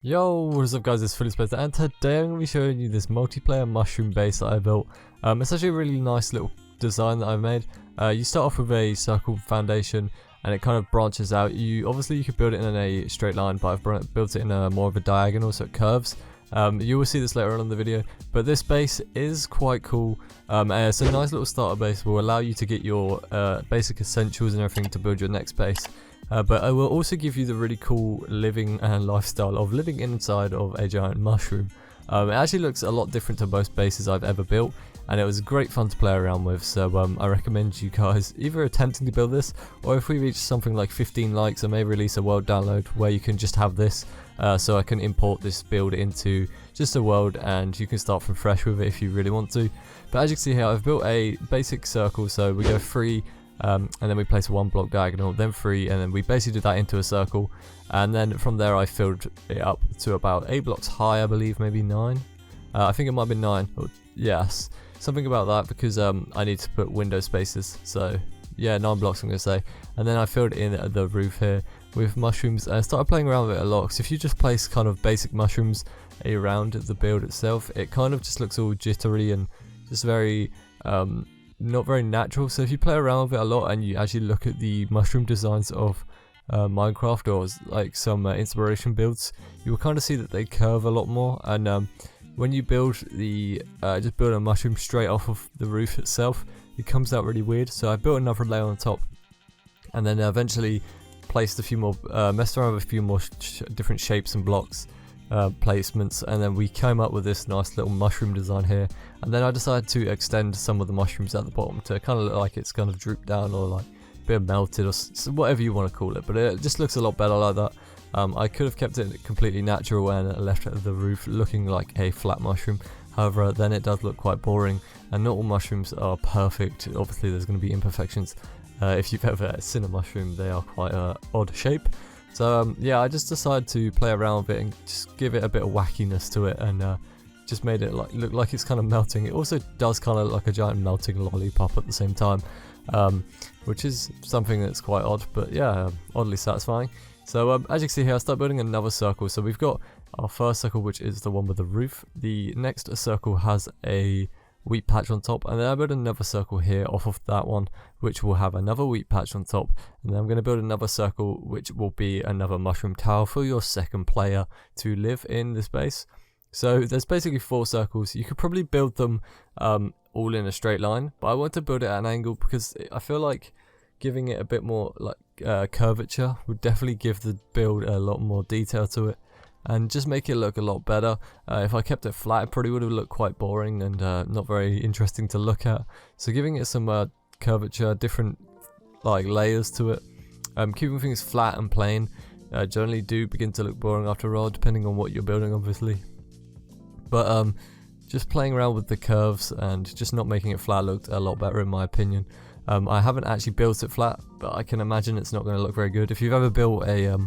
Yo, what is up guys, it's FullySpaced, and today I'm going to be showing you this multiplayer mushroom base that I built. It's actually a really nice little design that I've made. You start off with a circle foundation and it kind of branches out. Obviously you could build it in a straight line, but I've built it in a more of a diagonal so it curves. You will see this later on in the video, but this base is quite cool. It's a nice little starter base, will allow you to get your basic essentials and everything to build your next base. But I will also give you the really cool living and lifestyle of living inside of a giant mushroom. It actually looks a lot different to most bases I've ever built, and it was great fun to play around with, so I recommend you guys either attempting to build this, or if we reach something like 15 likes I may release a world download where you can just have this, so I can import this build into just a world and you can start from fresh with it if you really want to. But as you can see here, I've built a basic circle, so we go 3, and then we place a 1 block diagonal, then 3, and then we basically did that into a circle, and then from there I filled it up to about 8 blocks high, I believe, maybe 9. I think it might be 9, or yes, something about that, because I need to put window spaces, so yeah, 9 blocks I'm going to say. And then I filled in the roof here with mushrooms, and I started playing around with it a lot, because if you just place kind of basic mushrooms around the build itself, it kind of just looks all jittery and just very not very natural. So if you play around with it a lot and you actually look at the mushroom designs of Minecraft or like some inspiration builds, you will kind of see that they curve a lot more, and when you build the just build a mushroom straight off of the roof itself, it comes out really weird. So I built another layer on top, and then eventually placed a few more, messed around with a few more different shapes and blocks placements, and then we came up with this nice little mushroom design here. And then I decided to extend some of the mushrooms at the bottom to kind of look like it's kind of drooped down, or like a bit melted, or whatever you want to call it, but it just looks a lot better like that. I could have kept it completely natural and left the roof looking like a flat mushroom. However, then it does look quite boring, and not all mushrooms are perfect. Obviously there's going to be imperfections. If you've ever seen a mushroom, they are quite odd shape. So yeah, I just decided to play around with it and just give it a bit of wackiness to it, and just made it look like it's kind of melting. It also does kind of look like a giant melting lollipop at the same time, which is something that's quite odd, but yeah, oddly satisfying. So as you can see here, I start building another circle. So we've got our first circle, which is the one with the roof. The next circle has a wheat patch on top, and then I build another circle here off of that one, which will have another wheat patch on top, and then I'm going to build another circle which will be another mushroom tower for your second player to live in this base. So there's basically 4 circles. You could probably build them all in a straight line, but I want to build it at an angle because I feel like giving it a bit more like curvature would definitely give the build a lot more detail to it and just make it look a lot better. If I kept it flat, it probably would have looked quite boring and not very interesting to look at. So giving it some curvature, different like layers to it, keeping things flat and plain generally do begin to look boring after a while, depending on what you're building, obviously. But just playing around with the curves and just not making it flat looked a lot better in my opinion. I haven't actually built it flat, but I can imagine it's not going to look very good. If you've ever built a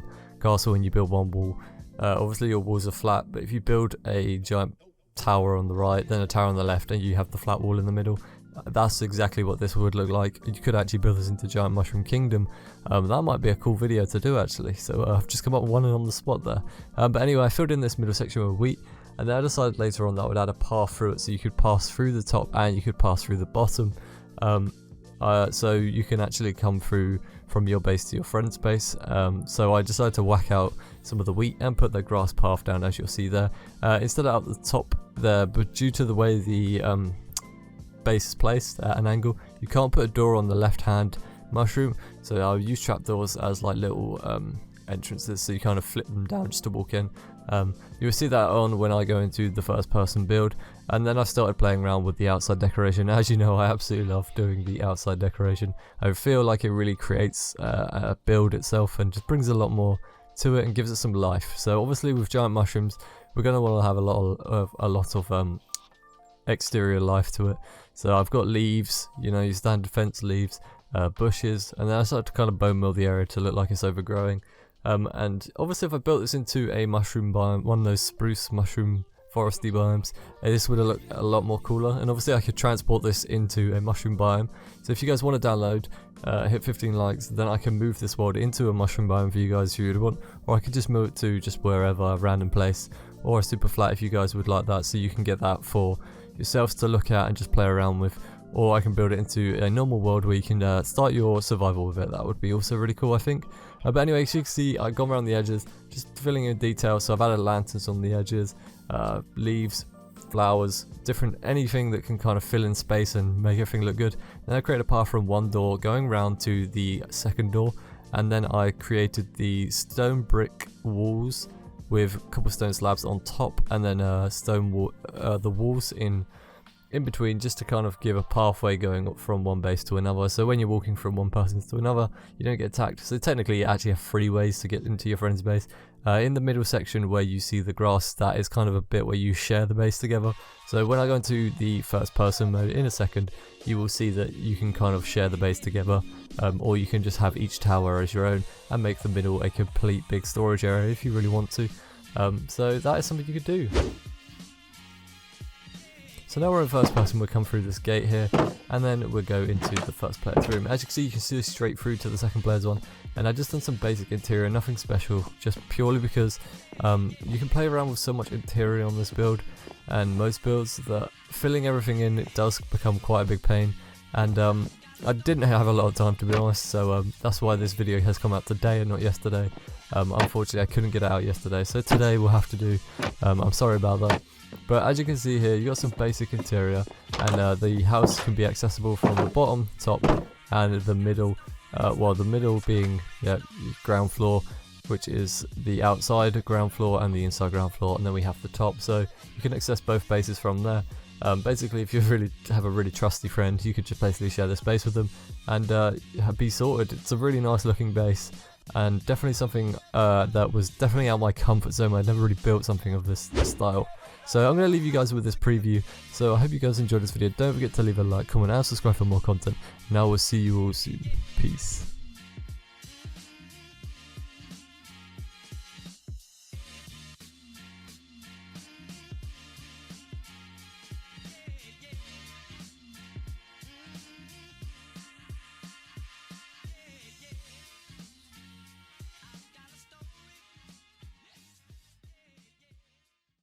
castle and you build one wall, obviously your walls are flat, but if you build a giant tower on the right, then a tower on the left, and you have the flat wall in the middle, that's exactly what this would look like. You could actually build this into Giant Mushroom Kingdom. That might be a cool video to do actually, so I've just come up with one on the spot there. But anyway, I filled in this middle section with wheat, and then I decided later on that I would add a path through it, so you could pass through the top and you could pass through the bottom. So you can actually come through from your base to your friend's base. So I decided to whack out some of the wheat and put the grass path down, as you'll see there, instead of at the top there. But due to the way the base is placed at an angle, you can't put a door on the left hand mushroom, so I'll use trapdoors as like little entrances, so you kind of flip them down just to walk in. You'll see that on when I go into the first person build, and then I started playing around with the outside decoration. As you know, I absolutely love doing the outside decoration. I feel like it really creates a build itself and just brings a lot more to it and gives it some life. So obviously with giant mushrooms, we're going to want to have a lot of exterior life to it. So I've got leaves, you know, your standard fence leaves, bushes, and then I started to kind of bone mill the area to look like it's overgrowing. And obviously if I built this into a mushroom biome, one of those spruce mushroom foresty biomes, this would look a lot more cooler. And obviously I could transport this into a mushroom biome. So if you guys want to download, hit 15 likes, then I can move this world into a mushroom biome for you guys if you would want, or I could just move it to just wherever, a random place, or a super flat if you guys would like that, so you can get that for yourselves to look at and just play around with. Or I can build it into a normal world where you can start your survival with it. That would be also really cool, I think. But anyway, as you can see, I've gone around the edges, just filling in detail. So I've added lanterns on the edges, leaves, flowers, different, anything that can kind of fill in space and make everything look good. Then I created a path from one door going round to the second door, and then I created the stone brick walls with cobblestone slabs on top, and then the walls in between, just to kind of give a pathway going up from one base to another. So when you're walking from one person to another, you don't get attacked. So technically you actually have 3 ways to get into your friend's base. In the middle section where you see the grass, that is kind of a bit where you share the base together. So when I go into the first person mode in a second, you will see that you can kind of share the base together, or you can just have each tower as your own and make the middle a complete big storage area if you really want to. So that is something you could do. So now we're in first person, we'll come through this gate here, and then we'll go into the first player's room. As you can see straight through to the second player's one, and I just done some basic interior, nothing special, just purely because you can play around with so much interior on this build, and most builds, that filling everything in, it does become quite a big pain, and I didn't have a lot of time, to be honest, so that's why this video has come out today and not yesterday. Unfortunately I couldn't get it out yesterday, so today we'll have to do. I'm sorry about that. But as you can see here, you got some basic interior, and the house can be accessible from the bottom, top, and the middle. Well, the middle being ground floor, which is the outside ground floor and the inside ground floor, and then we have the top. So you can access both bases from there. Basically, if you really have a really trusty friend, you could just basically share the space with them and be sorted. It's a really nice looking base, and definitely something that was definitely out of my comfort zone. I'd never really built something of this style. So I'm going to leave you guys with this preview. So I hope you guys enjoyed this video. Don't forget to leave a like, comment, and subscribe for more content. And I will see you all soon. Peace.